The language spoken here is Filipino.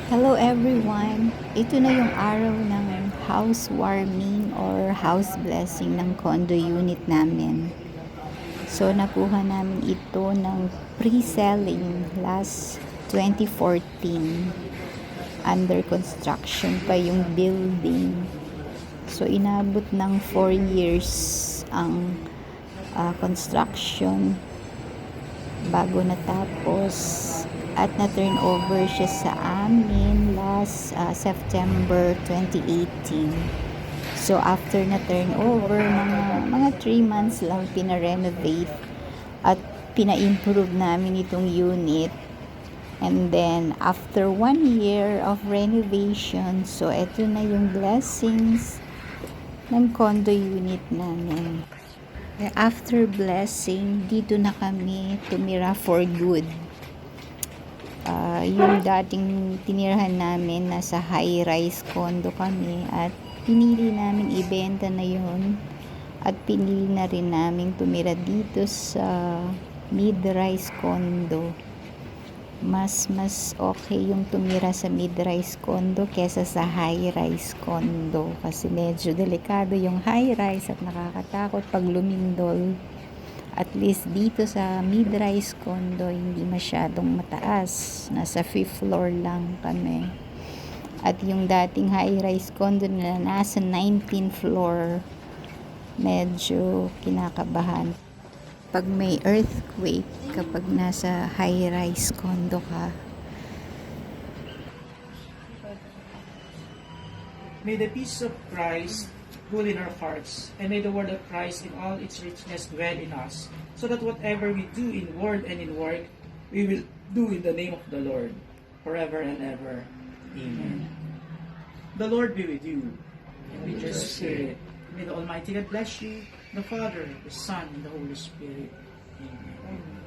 Hello everyone! Ito na yung araw ng housewarming or house blessing ng condo unit namin. So nakuha namin ito ng pre-selling last 2014. Under construction pa yung building. So inabot ng 4 years ang construction bago natapos. At na-turn over siya sa amin last September 2018. So, after na-turn over, mga 3 months lang pina-renovate at pina-improve namin itong unit. And then, after 1 year of renovation, so ito na yung blessings ng condo unit namin. After blessing, dito na kami tumira for good. Yung dating tinirahan namin, nasa high-rise condo kami at pinili namin ibenta na yun at pinili na rin namin tumira dito sa mid-rise condo. Mas okay yung tumira sa mid-rise condo kesa sa high-rise condo kasi medyo delikado yung high-rise at nakakatakot pag lumindol. At least dito sa mid-rise condo, hindi masyadong mataas. Nasa 5th floor lang kami. At yung dating high-rise condo na nasa 19th floor, medyo kinakabahan. Pag may earthquake, kapag nasa high-rise condo ka. May the peace of Christ rule in our hearts, and may the word of Christ in all its richness dwell in us, so that whatever we do in word and in work, we will do in the name of the Lord, forever and ever. Amen. The Lord be with you, and with your spirit. May the Almighty God bless you, the Father, the Son, and the Holy Spirit. Amen.